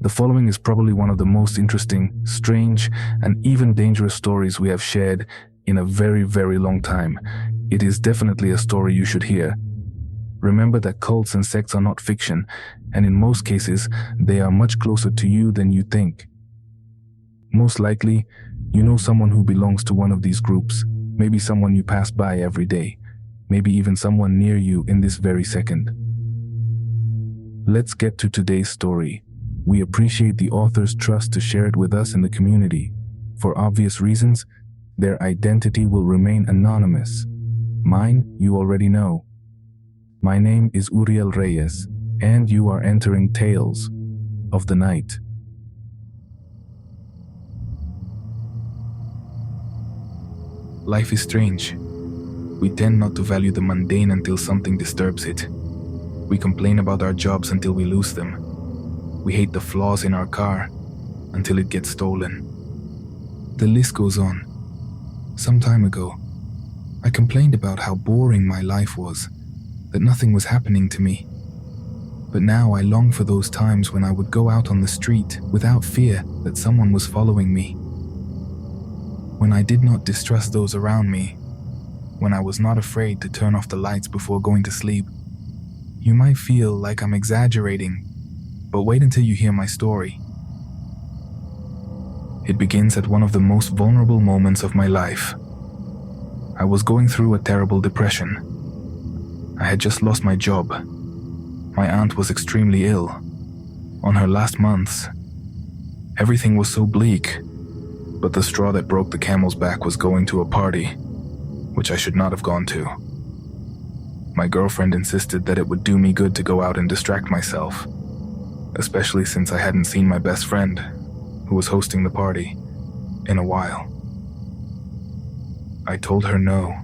The following is probably one of the most interesting, strange, and even dangerous stories we have shared in a very, very long time. It is definitely a story you should hear. Remember that cults and sects are not fiction, and in most cases, they are much closer to you than you think. Most likely, you know someone who belongs to one of these groups, maybe someone you pass by every day, maybe even someone near you in this very second. Let's get to today's story. We appreciate the author's trust to share it with us in the community. For obvious reasons, their identity will remain anonymous. Mine, you already know. My name is Uriel Reyes, and you are entering Tales of the Night. Life is strange. We tend not to value the mundane until something disturbs it. We complain about our jobs until we lose them. We hate the flaws in our car until it gets stolen. The list goes on. Some time ago, I complained about how boring my life was, that nothing was happening to me. But now I long for those times when I would go out on the street without fear that someone was following me. When I did not distrust those around me, when I was not afraid to turn off the lights before going to sleep. You might feel like I'm exaggerating, but wait until you hear my story. It begins at one of the most vulnerable moments of my life. I was going through a terrible depression. I had just lost my job. My aunt was extremely ill. On her last months, everything was so bleak, but the straw that broke the camel's back was going to a party, which I should not have gone to. My girlfriend insisted that it would do me good to go out and distract myself, especially since I hadn't seen my best friend, who was hosting the party, in a while. I told her no.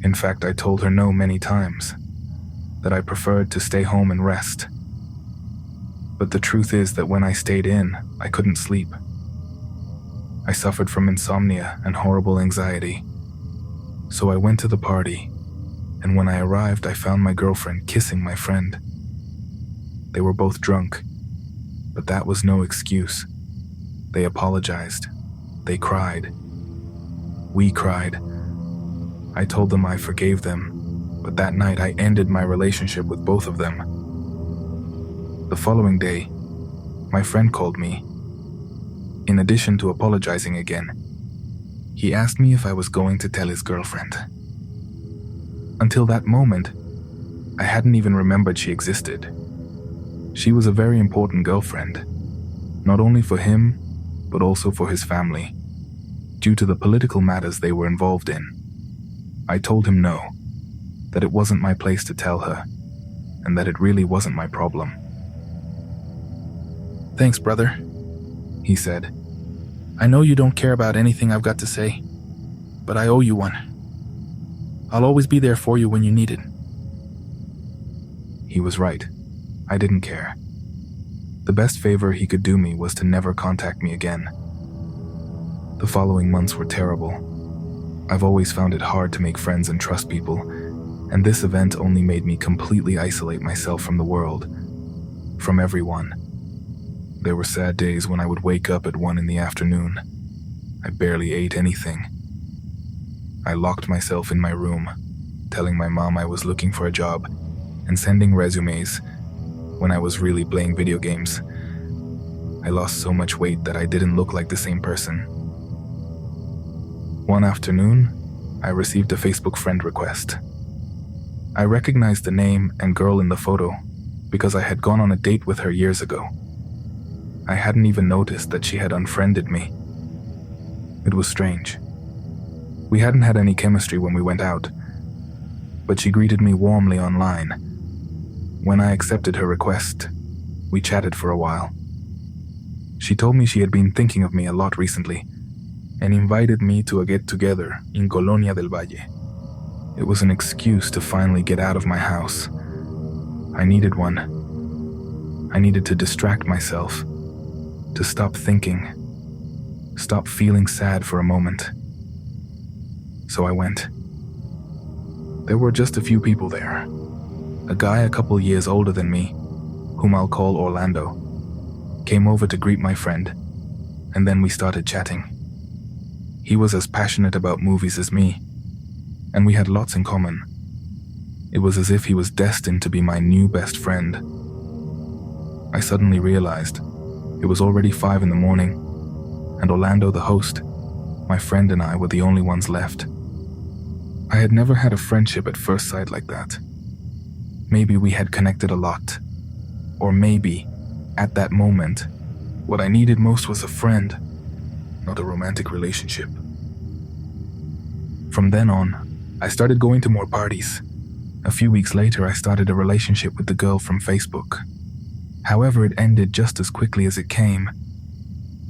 In fact, I told her no many times, that I preferred to stay home and rest. But the truth is that when I stayed in, I couldn't sleep. I suffered from insomnia and horrible anxiety. So I went to the party, and when I arrived, I found my girlfriend kissing my friend. They were both drunk, but that was no excuse. They apologized. They cried. We cried. I told them I forgave them, but that night I ended my relationship with both of them. The following day, my friend called me. In addition to apologizing again, he asked me if I was going to tell his girlfriend. Until that moment, I hadn't even remembered she existed. She was a very important girlfriend, not only for him, but also for his family, due to the political matters they were involved in. I told him no, that it wasn't my place to tell her, and that it really wasn't my problem. "Thanks, brother," he said. "I know you don't care about anything I've got to say, but I owe you one. I'll always be there for you when you need it." He was right. I didn't care. The best favor he could do me was to never contact me again. The following months were terrible. I've always found it hard to make friends and trust people, and this event only made me completely isolate myself from the world, from everyone. There were sad days when I would wake up at 1 in the afternoon. I barely ate anything. I locked myself in my room, telling my mom I was looking for a job and sending resumes when I was really playing video games. I lost so much weight that I didn't look like the same person. One afternoon, I received a Facebook friend request. I recognized the name and girl in the photo because I had gone on a date with her years ago. I hadn't even noticed that she had unfriended me. It was strange. We hadn't had any chemistry when we went out, but she greeted me warmly online. When I accepted her request, we chatted for a while. She told me she had been thinking of me a lot recently and invited me to a get-together in Colonia del Valle. It was an excuse to finally get out of my house. I needed one. I needed to distract myself, to stop thinking, stop feeling sad for a moment. So I went. There were just a few people there. A guy a couple years older than me, whom I'll call Orlando, came over to greet my friend, and then we started chatting. He was as passionate about movies as me, and we had lots in common. It was as if he was destined to be my new best friend. I suddenly realized it was already 5 in the morning, and Orlando, the host, my friend, and I were the only ones left. I had never had a friendship at first sight like that. Maybe we had connected a lot, or maybe, at that moment, what I needed most was a friend, not a romantic relationship. From then on, I started going to more parties. A few weeks later, I started a relationship with the girl from Facebook. However, it ended just as quickly as it came.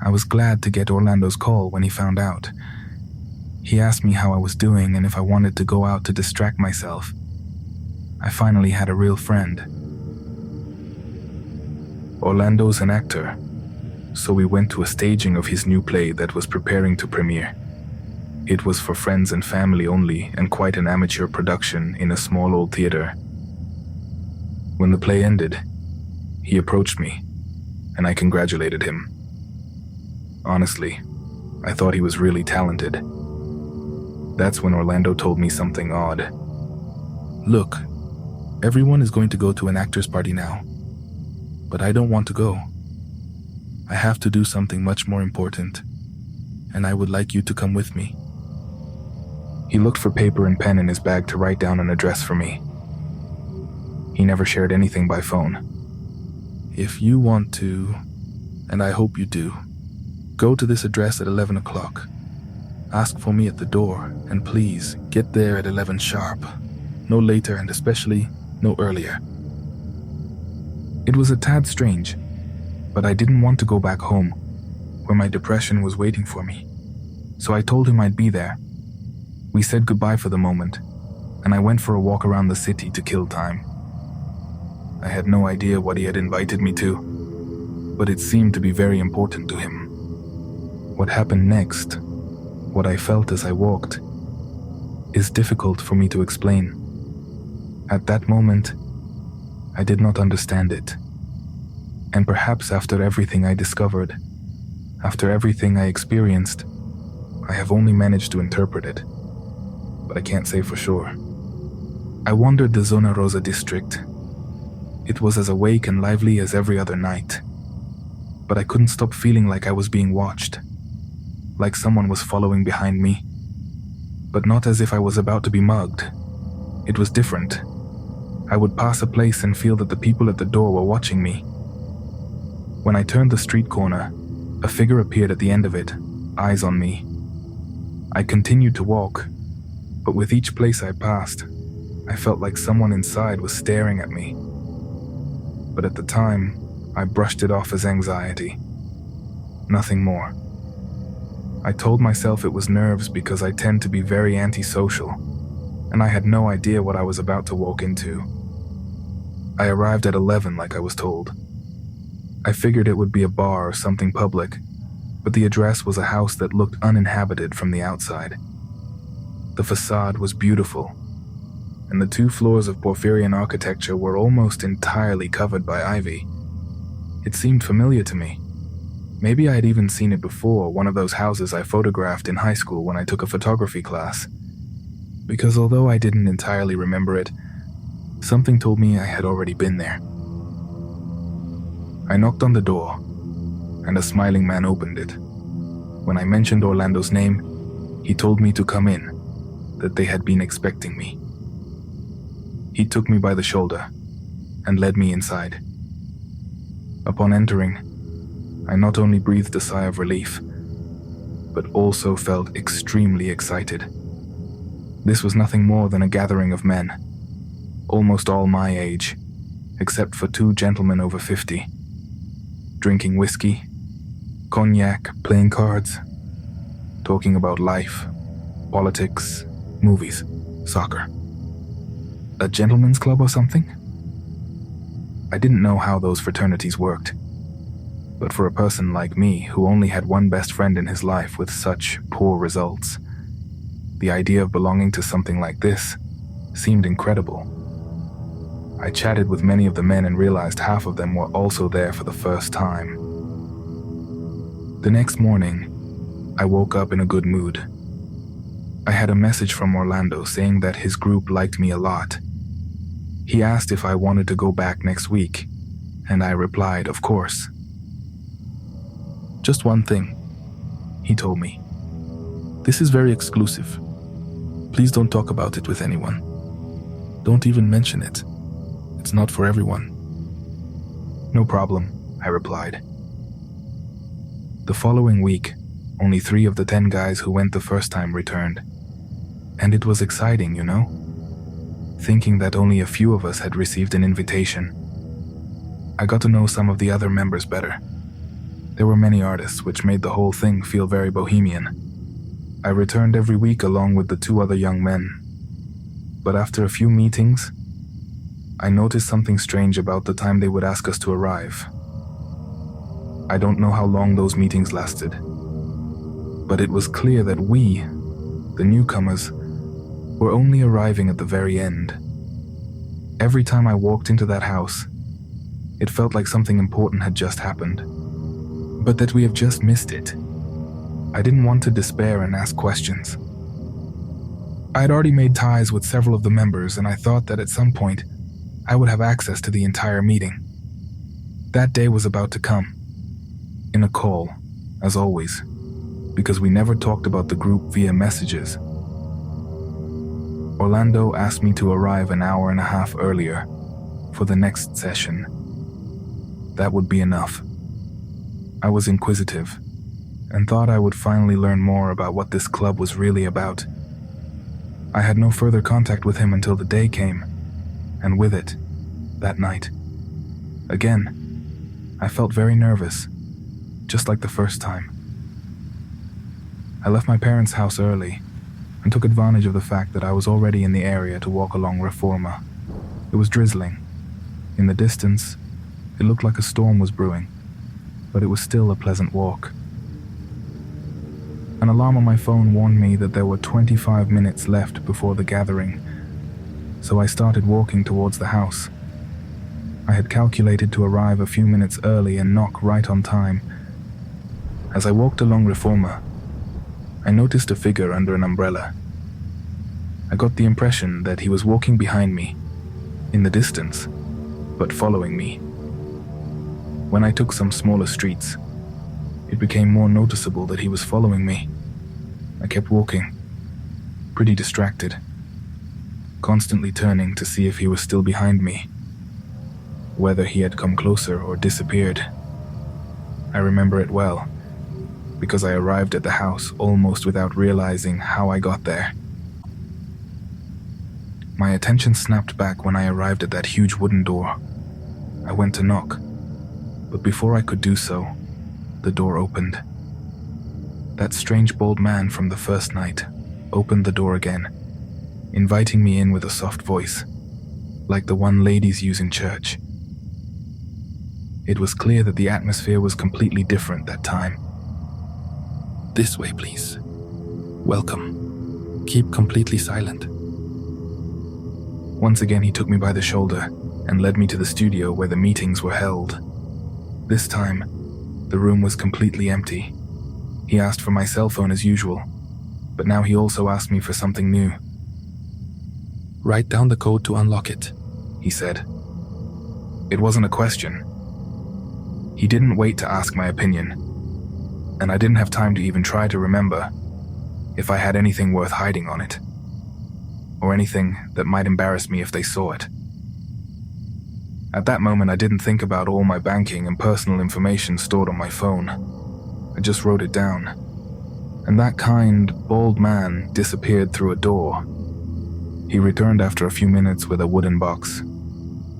I was glad to get Orlando's call when he found out. He asked me how I was doing and if I wanted to go out to distract myself. I finally had a real friend. Orlando's an actor, so we went to a staging of his new play that was preparing to premiere. It was for friends and family only, and quite an amateur production in a small old theater. When the play ended, he approached me, and I congratulated him. Honestly, I thought he was really talented. That's when Orlando told me something odd. "Look, everyone is going to go to an actor's party now, but I don't want to go. I have to do something much more important, and I would like you to come with me." He looked for paper and pen in his bag to write down an address for me. He never shared anything by phone. "If you want to, and I hope you do, go to this address at 11 o'clock. Ask for me at the door, and please get there at 11 sharp. No later, and especially no earlier." It was a tad strange, but I didn't want to go back home, where my depression was waiting for me. So I told him I'd be there. We said goodbye for the moment, and I went for a walk around the city to kill time. I had no idea what he had invited me to, but it seemed to be very important to him. What happened next, what I felt as I walked, is difficult for me to explain. At that moment, I did not understand it. And perhaps after everything I discovered, after everything I experienced, I have only managed to interpret it, but I can't say for sure. I wandered the Zona Rosa district. It was as awake and lively as every other night, but I couldn't stop feeling like I was being watched, like someone was following behind me, but not as if I was about to be mugged. It was different. I would pass a place and feel that the people at the door were watching me. When I turned the street corner, a figure appeared at the end of it, eyes on me. I continued to walk, but with each place I passed, I felt like someone inside was staring at me. But at the time, I brushed it off as anxiety. Nothing more. I told myself it was nerves because I tend to be very antisocial, and I had no idea what I was about to walk into. I arrived at 11 like I was told. I figured it would be a bar or something public, but the address was a house that looked uninhabited from the outside. The facade was beautiful, and the 2 floors of Porphyrian architecture were almost entirely covered by ivy. It seemed familiar to me. Maybe I had even seen it before, one of those houses I photographed in high school when I took a photography class. Because although I didn't entirely remember it, something told me I had already been there. I knocked on the door, and a smiling man opened it. When I mentioned Orlando's name, he told me to come in, that they had been expecting me. He took me by the shoulder and led me inside. Upon entering, I not only breathed a sigh of relief, but also felt extremely excited. This was nothing more than a gathering of men, almost all my age, except for 2 gentlemen over 50, drinking whiskey, cognac, playing cards, talking about life, politics, movies, soccer. A gentleman's club or something? I didn't know how those fraternities worked, but for a person like me who only had one best friend in his life with such poor results, the idea of belonging to something like this seemed incredible. I chatted with many of the men and realized half of them were also there for the first time. The next morning, I woke up in a good mood. I had a message from Orlando saying that his group liked me a lot. He asked if I wanted to go back next week, and I replied, of course. "Just one thing," he told me. "This is very exclusive. Please don't talk about it with anyone. Don't even mention it. It's not for everyone." "No problem," I replied. The following week, only 3 of the 10 guys who went the first time returned. And it was exciting, you know? Thinking that only a few of us had received an invitation. I got to know some of the other members better. There were many artists, which made the whole thing feel very bohemian. I returned every week along with the 2 other young men. But after a few meetings, I noticed something strange about the time they would ask us to arrive. I don't know how long those meetings lasted, but it was clear that we, the newcomers, were only arriving at the very end. Every time I walked into that house, it felt like something important had just happened, but that we have just missed it. I didn't want to despair and ask questions. I had already made ties with several of the members, and I thought that at some point, I would have access to the entire meeting. That day was about to come. In a call, as always, because we never talked about the group via messages. Orlando asked me to arrive an hour and a half earlier for the next session. That would be enough. I was inquisitive and thought I would finally learn more about what this club was really about. I had no further contact with him until the day came, and with it, that night. Again, I felt very nervous, just like the first time. I left my parents' house early and took advantage of the fact that I was already in the area to walk along Reforma. It was drizzling. In the distance, it looked like a storm was brewing, but it was still a pleasant walk. An alarm on my phone warned me that there were 25 minutes left before the gathering, so I started walking towards the house. I had calculated to arrive a few minutes early and knock right on time. As I walked along Reforma, I noticed a figure under an umbrella. I got the impression that he was walking behind me, in the distance, but following me. When I took some smaller streets, it became more noticeable that he was following me. I kept walking, pretty distracted, constantly turning to see if he was still behind me, whether he had come closer or disappeared. I remember it well, because I arrived at the house almost without realizing how I got there. My attention snapped back when I arrived at that huge wooden door. I went to knock, but before I could do so, the door opened. That strange bald man from the first night opened the door again, inviting me in with a soft voice, like the one ladies use in church. It was clear that the atmosphere was completely different that time. "This way, please. Welcome. Keep completely silent." Once again, he took me by the shoulder and led me to the studio where the meetings were held. This time, the room was completely empty. He asked for my cell phone as usual, but now he also asked me for something new. "Write down the code to unlock it," he said. It wasn't a question. He didn't wait to ask my opinion, and I didn't have time to even try to remember if I had anything worth hiding on it, or anything that might embarrass me if they saw it. At that moment, I didn't think about all my banking and personal information stored on my phone. I just wrote it down, and that kind, bald man disappeared through a door. He returned after a few minutes with a wooden box.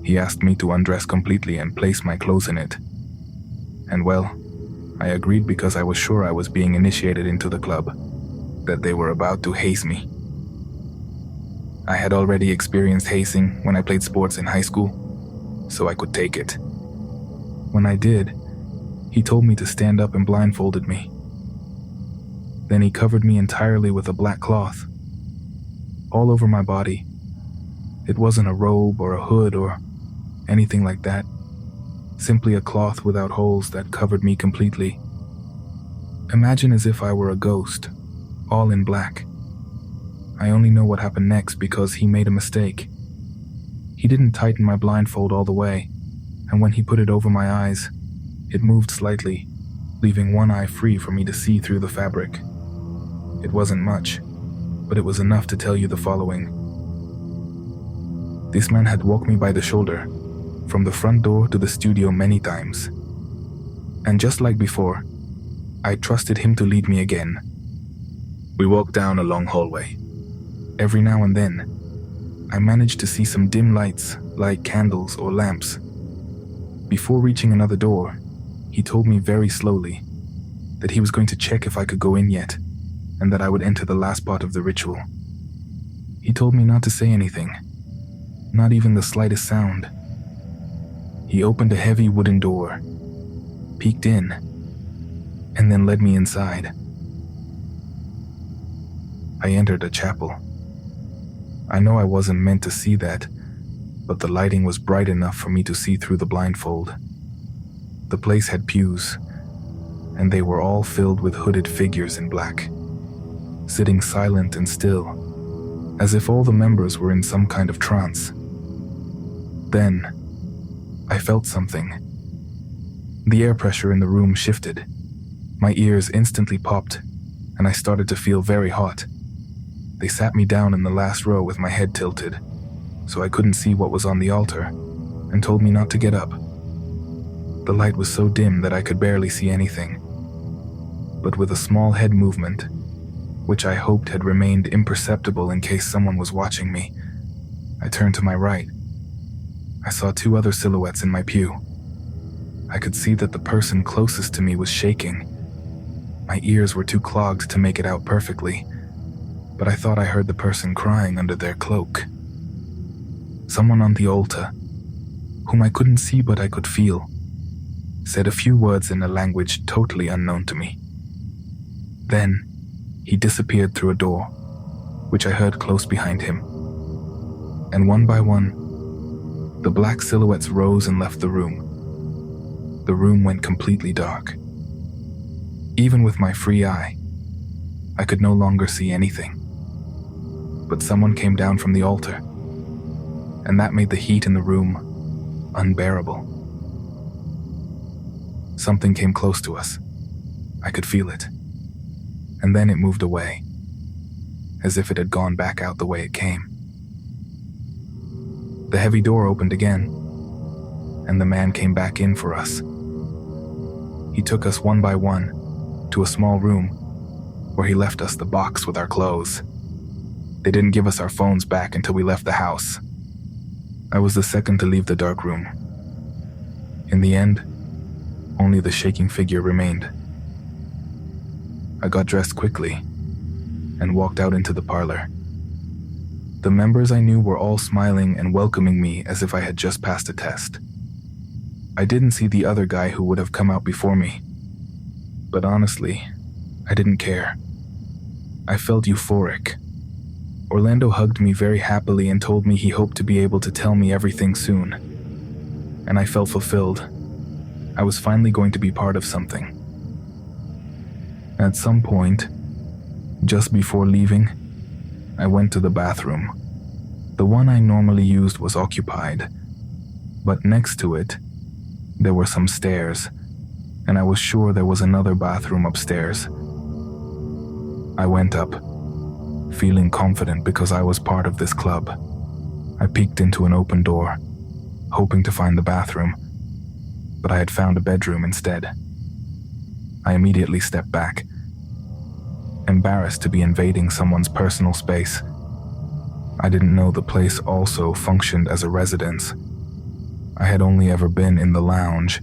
He asked me to undress completely and place my clothes in it. And well, I agreed because I was sure I was being initiated into the club, that they were about to haze me. I had already experienced hazing when I played sports in high school, so I could take it. When I did, he told me to stand up and blindfolded me. Then he covered me entirely with a black cloth, all over my body. It wasn't a robe or a hood or anything like that, simply a cloth without holes that covered me completely. Imagine as if I were a ghost, all in black. I only know what happened next because he made a mistake. He didn't tighten my blindfold all the way, and when he put it over my eyes, it moved slightly, leaving one eye free for me to see through the fabric. It wasn't much, but it was enough to tell you the following. This man had walked me by the shoulder, from the front door to the studio many times. And just like before, I trusted him to lead me again. We walked down a long hallway. Every now and then, I managed to see some dim lights, like candles or lamps. Before reaching another door, he told me very slowly that he was going to check if I could go in yet, and that I would enter the last part of the ritual. He told me not to say anything, not even the slightest sound. He opened a heavy wooden door, peeked in, and then led me inside. I entered a chapel. I know I wasn't meant to see that, but the lighting was bright enough for me to see through the blindfold. The place had pews, and they were all filled with hooded figures in black, sitting silent and still, as if all the members were in some kind of trance. Then, I felt something. The air pressure in the room shifted. My ears instantly popped, and I started to feel very hot. They sat me down in the last row with my head tilted, so I couldn't see what was on the altar, and told me not to get up. The light was so dim that I could barely see anything. But with a small head movement, which I hoped had remained imperceptible in case someone was watching me, I turned to my right. I saw two other silhouettes in my pew. I could see that the person closest to me was shaking. My ears were too clogged to make it out perfectly, but I thought I heard the person crying under their cloak. Someone on the altar, whom I couldn't see but I could feel, said a few words in a language totally unknown to me. Then, he disappeared through a door, which I heard close behind him. And one by one, the black silhouettes rose and left the room. The room went completely dark. Even with my free eye, I could no longer see anything. But someone came down from the altar, and that made the heat in the room unbearable. Something came close to us. I could feel it. And then it moved away, as if it had gone back out the way it came. The heavy door opened again, and the man came back in for us. He took us one by one to a small room where he left us the box with our clothes. They didn't give us our phones back until we left the house. I was the second to leave the dark room. In the end, only the shaking figure remained. I got dressed quickly and walked out into the parlor. The members I knew were all smiling and welcoming me as if I had just passed a test. I didn't see the other guy who would have come out before me, but honestly, I didn't care. I felt euphoric. Orlando hugged me very happily and told me he hoped to be able to tell me everything soon. And I felt fulfilled. I was finally going to be part of something. At some point, just before leaving, I went to the bathroom. The one I normally used was occupied, but next to it, there were some stairs, and I was sure there was another bathroom upstairs. I went up, feeling confident because I was part of this club. I peeked into an open door, hoping to find the bathroom, but I had found a bedroom instead. I immediately stepped back, embarrassed to be invading someone's personal space. I didn't know the place also functioned as a residence. I had only ever been in the lounge.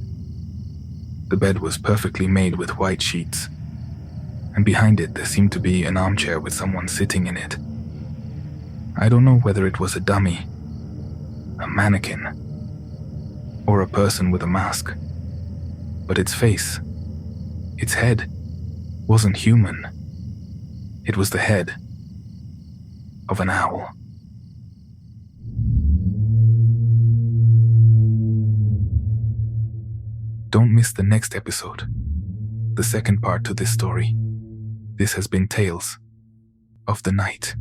The bed was perfectly made with white sheets, and behind it there seemed to be an armchair with someone sitting in it. I don't know whether it was a dummy, a mannequin, or a person with a mask, but its face, its head, wasn't human. It was the head of an owl. Don't miss the next episode. the second part to this story. This has been Tales of the Night.